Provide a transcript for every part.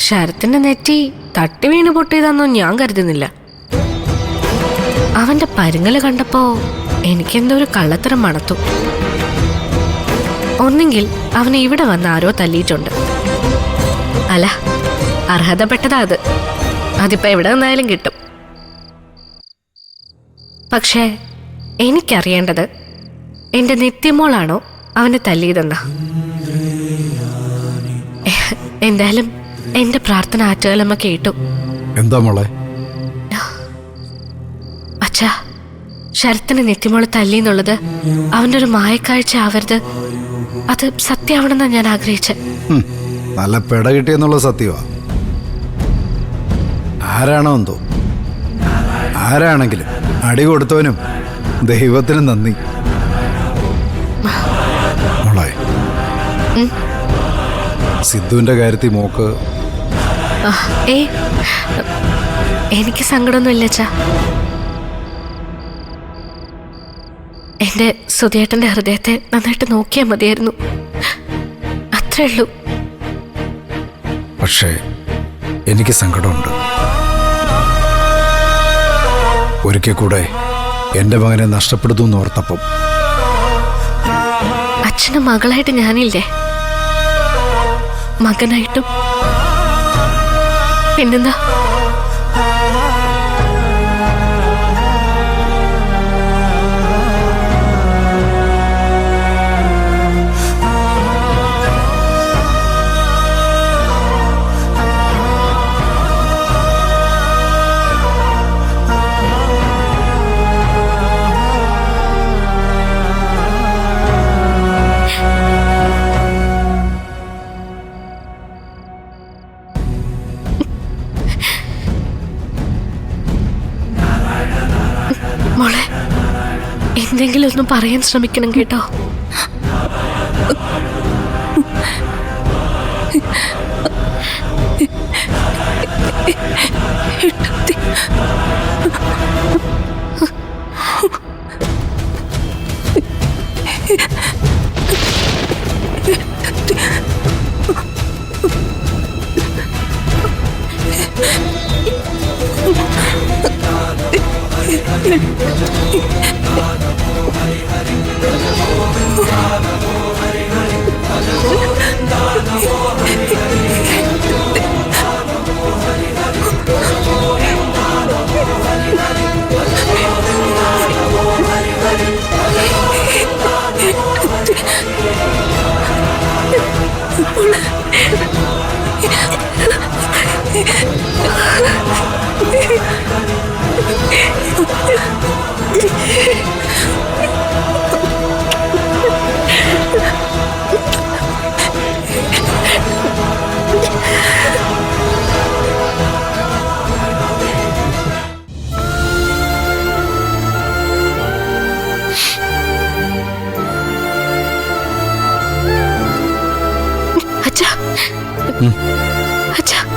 ശരത്തിന്റെ നെറ്റി തട്ടി വീണ് പൊട്ടിയതാന്നൊന്നും ഞാൻ കരുതുന്നില്ല. അവന്റെ പരുങ്ങല് കണ്ടപ്പോ എനിക്കെന്തോ ഒരു കള്ളത്തരം മണത്തു. ഒന്നെങ്കിൽ അവനെ ഇവിടെ വന്ന് ആരോ തല്ലിയിട്ടുണ്ട്. അല്ല, അർഹതപ്പെട്ടതാ അത്. അതിപ്പോ എവിടെ നിന്നായാലും കിട്ടും. പക്ഷേ എനിക്കറിയേണ്ടത് എന്റെ നിത്യമോളാണോ അവനെ തല്ലിയതെന്ന. എന്തായാലും എന്റെ പ്രാർത്ഥന ആറ്റുകാലമ്മ കേട്ടു. എന്താ മോളെ? അച്ഛാ, ശരത്തിന് നിത്യമോള് തല്ലിന്നുള്ളത് അവന്റെ ഒരു മായക്കാഴ്ച ആവരുത്. അത് സത്യമാവണമെന്നാ ഞാൻ ആഗ്രഹിച്ചെ. നല്ല പെട കിട്ടിയെന്നുള്ള സത്യമാ. ആരാണോ എന്തോ, ആരാണെങ്കിലും അടി കൊടുത്തവനും ദൈവത്തിനും നന്ദി. മോളെ, സിദ്ധുവിന്റെ കാര്യത്തിൽ മോക്ക് എനിക്ക് സങ്കടമൊന്നുമില്ല അച്ഛാ. എന്റെ സുധിയേട്ടന്റെ ഹൃദയത്തെ നന്നായിട്ട് നോക്കിയാൽ മതിയായിരുന്നു, അത്രേ ഉള്ളൂ. പക്ഷേ എനിക്ക് സങ്കടമുണ്ട്. ഒരിക്കൽ കൂടെ എന്റെ മകനെ നഷ്ടപ്പെടുത്തുമെന്ന് ഓർത്തപ്പം. അച്ഛന് മകളായിട്ട് ഞാനില്ലേ, മകനായിട്ടും. പിന്നെന്താ? മോളെ, എന്തെങ്കിലും ഒന്നും പറയാൻ ശ്രമിക്കണം കേട്ടോ.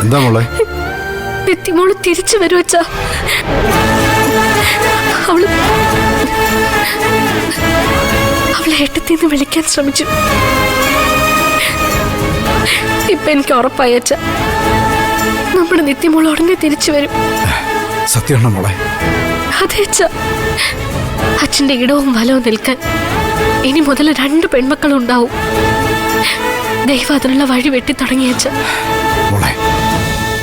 എന്താ മോളെ? നിത്യമോള് തിരിച്ചു വരും അച്ഛാ. അവളെ ഏട്ടത്തിന്ന് വിളിക്കാൻ ശ്രമിച്ചു. ഇപ്പൊ എനിക്ക് ഉറപ്പായി അച്ഛാ, നമ്മുടെ നിത്യമോൾ ഉടനെ തിരിച്ചു വരും. സത്യമാണോ മോളെ? അതെ അച്ഛാ. അച്ഛന്റെ ഇടവും വലവും നിൽക്കാൻ ഇനി മുതൽ 2 പെൺമക്കളും ഉണ്ടാവും. ദൈവം അതിനുള്ള വഴി വെട്ടി തുടങ്ങി അച്ഛാ. മോളെ,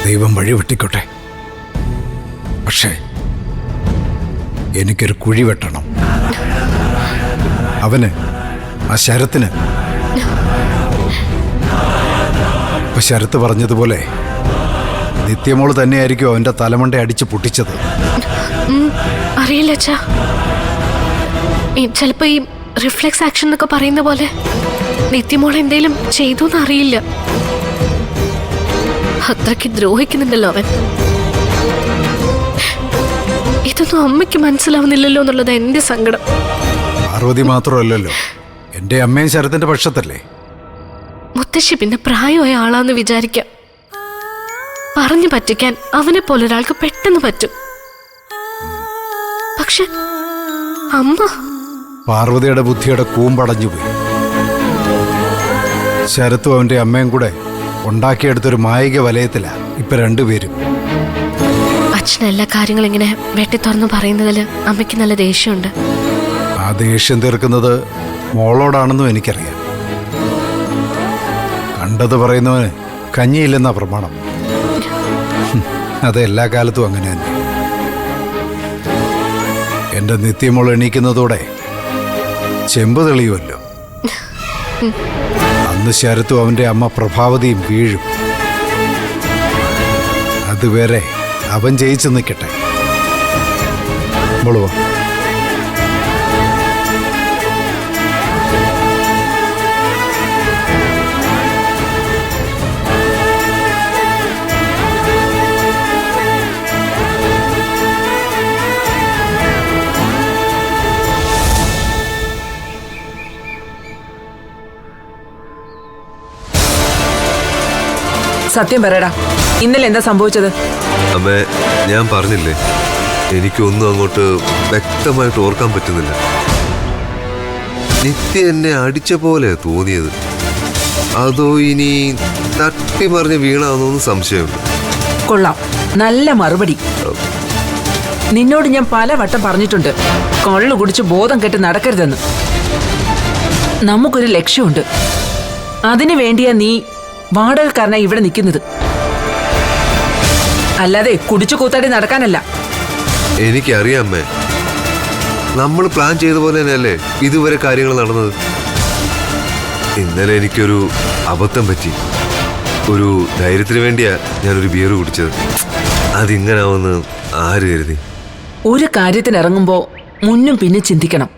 ദൈവം വഴി വെട്ടിക്കോട്ടെ. പക്ഷേ എനിക്കൊരു കുഴി വെട്ടണം. അവന്, ആ ശരത്തിന്. ഇപ്പൊ ശരത്ത് പറഞ്ഞതുപോലെ നിത്യമോള് തന്നെയായിരിക്കും അവന്റെ തലമണ്ട അടിച്ച് പൊട്ടിച്ചത്. അറിയില്ല അച്ഛാ. ചിലപ്പോ ഈ റിഫ്ലെക്സ് ആക്ഷൻ എന്നൊക്കെ പറയുന്ന പോലെ നിത്യമോൾ എന്തേലും ചെയ്തോന്ന് അറിയില്ല. അത്രയ്ക്ക് ദ്രോഹിക്കുന്നുണ്ടല്ലോ അവൻ. ഇതൊന്നും അമ്മയ്ക്ക് മനസ്സിലാവുന്നില്ലല്ലോ എന്നുള്ളത് എന്റെ സങ്കടം. പാർവതി മാത്രമല്ലല്ലോ, എന്റെ അമ്മയും ശരത്തിന്റെ പക്ഷത്തല്ലേ. മുത്തശ്ശി പിന്നെ പ്രായമായ ആളാന്ന് വിചാരിക്കാം. പറഞ്ഞു പറ്റിക്കാൻ അവനെ പോലൊരാൾക്ക് പെട്ടെന്ന് പറ്റും. പക്ഷെ അമ്മ, പാർവതിയുടെ ബുദ്ധിയുടെ കൂമ്പടഞ്ഞുപോയി. ശരത്തും അവന്റെ അമ്മയും കൂടെ ഉണ്ടാക്കിയെടുത്തൊരു മായിക വലയത്തിലാ ഇപ്പൊ രണ്ടുപേരും. അച്ഛൻ എല്ലാ കാര്യങ്ങളും ഇങ്ങനെ വെട്ടി തുറന്നു പറയുന്നതിൽ അമ്മയ്ക്ക് നല്ല ദേഷ്യമുണ്ട്. ആ ദേഷ്യം തീർക്കുന്നത് മോളോടാണെന്നും എനിക്കറിയാം. കണ്ടത് പറയുന്നവന് കഞ്ഞിയില്ലെന്നാ പ്രമാണം. അത് എല്ലാ കാലത്തും അങ്ങനെ തന്നെ. എന്റെ നിത്യമോൾ എണീക്കുന്നതോടെ ചെമ്പ് തെളിയുമല്ലോ. അന്ന് ശരത്തും അവന്റെ അമ്മ പ്രഭാവതിയും വീഴും. അതുവരെ അവൻ ജയിച്ചു നിൽക്കട്ടെ. മോളുവോ? സത്യം പറയടാ, ഇന്നലെ എന്താ സംഭവിച്ചത്? അമ്മേ, ഞാൻ പറഞ്ഞില്ലേ, എനിക്കൊന്നും അങ്ങോട്ട് വ്യക്തമായിട്ട് ഓർക്കാൻ പറ്റുന്നില്ല. നിത്യ എന്നെ അടിച്ച പോലെ തോന്നിയത്, അതോ ഇനി തട്ടിമറിഞ്ഞ് വീണാന്നോന്ന് സംശയമുണ്ട്. കൊള്ളാം, നല്ല മറുപടി. നിന്നോട് ഞാൻ പലവട്ടം പറഞ്ഞിട്ടുണ്ട്, കള്ളു കുടിച്ച് ബോധം കെട്ട് നടക്കരുതെന്ന്. നമുക്കൊരു ലക്ഷ്യമുണ്ട്. അതിനു വേണ്ടിയാ നീ വാടകക്കാരനായി ഇവിടെ നിൽക്കുന്നത്, അല്ലാതെ കുടിച്ചു കൂത്താടി നടക്കാനല്ല. എനിക്കറിയാം അമ്മേ, നമ്മൾ പ്ലാൻ ചെയ്ത പോലെ തന്നെയല്ലേ ഇതുവരെ കാര്യങ്ങൾ നടന്നത്. ഇന്നലെ എനിക്കൊരു അബദ്ധം പറ്റി. ഒരു ധൈര്യത്തിന് വേണ്ടിയാ ഞാനൊരു ബിയർ കുടിച്ചത്. അതിങ്ങനാവുമെന്ന് ആര് കരുതി? ഒരു കാര്യത്തിന് ഇറങ്ങുമ്പോ മുന്നും പിന്നും ചിന്തിക്കണം.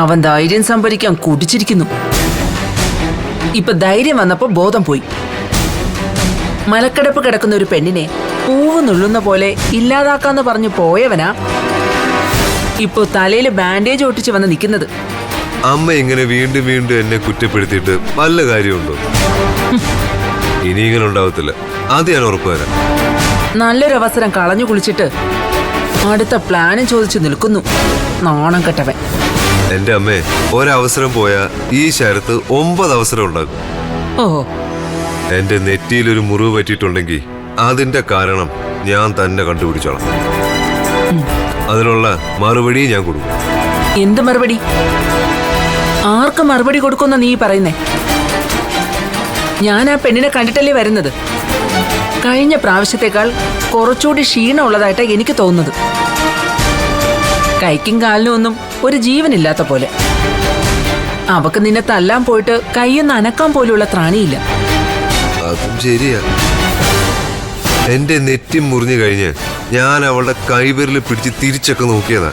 അവൻ ധൈര്യം സംഭരിക്കാൻ കുടിച്ചിരിക്കുന്നു. ഇപ്പൊ ധൈര്യം വന്നപ്പോ ബോധം പോയി. മലക്കടപ്പ് കിടക്കുന്ന ഒരു പെണ്ണിനെ പൂവ് നുള്ളുന്ന പോലെ ഇല്ലാതാക്കാന്ന് പറഞ്ഞു പോയവനാ ഇപ്പൊ തലയിൽ ബാൻഡേജ് ഒട്ടിച്ച് വന്ന് നിൽക്കുന്നത്. അമ്മ ഇങ്ങനെ വീണ്ടും വീണ്ടും എന്നെ കുറ്റപ്പെടുത്തിയിട്ട് വല്ല കാര്യമുണ്ടോ? ഇനി ഇങ്ങനെ ഉണ്ടാവത്തില്ല, അത് ഞാൻ ഉറപ്പ് തരാം. നല്ലൊരു അവസരം കളഞ്ഞു കുളിച്ചിട്ട് അടുത്ത പ്ലാനും ചോദിച്ചു നിൽക്കുന്നു നാണം കെട്ടവൻ. എന്റെ അമ്മേ, ഒരവസരം പോയാ ഈ ശരത്ത് 9 അവസരം ഉണ്ടാകും. ഓഹോ, എന്റെ നെറ്റിയിലൊരു മുറിവ് പറ്റിയിട്ടുണ്ടെങ്കിൽ അതിന്റെ കാരണം ഞാൻ തന്നെ കണ്ടുപിടിച്ചോളാം. അതിനുള്ള മറുപടി ഞാൻ കൊടുക്കും. എന്ത് മറുപടി? ആർക്ക് മറുപടി കൊടുക്കുന്ന നീ പറയുന്നേ? ഞാൻ ആ പെണ്ണിനെ കണ്ടിട്ടല്ലേ വരുന്നത്. കഴിഞ്ഞ പ്രാവശ്യത്തെക്കാൾ കുറച്ചുകൂടി ക്ഷീണമുള്ളതായിട്ടാണ് എനിക്ക് തോന്നുന്നത്. കൈക്കും കാലിനും ഒന്നും ഒരു ജീവനില്ലാത്ത പോലെ. അവക്ക് നിന്നെ തല്ലാൻ പോയിട്ട് കൈയൊന്ന് അനക്കാൻ പോലുള്ള ത്രാണിയില്ല. അതും ശരിയാ. എന്റെ നെറ്റി മുറിഞ്ഞു കഴിഞ്ഞ് ഞാൻ അവളുടെ കൈവിരൽ പിടിച്ച് തിരിച്ചൊക്കെ നോക്കിയതാ.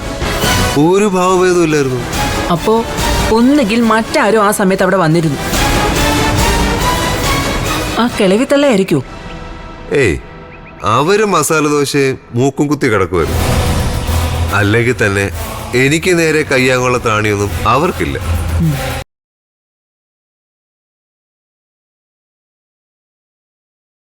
ഒരു ഭാവഭേദവും ഇല്ലായിരുന്നു. അപ്പോ ഒന്നുകിൽ മറ്റാരും ആ സമയത്ത് അവിടെ വന്നിരുന്നു. ആ കിളവി തള്ളയായിരിക്കോ? ഏയ്, അവര് മസാല ദോശയെ മൂക്കും കുത്തി കിടക്കുമായിരുന്നു. അല്ലെങ്കിൽ തന്നെ എനിക്ക് നേരെ കയ്യാങ്കുള്ള ത്രാണിയൊന്നും അവർക്കില്ല.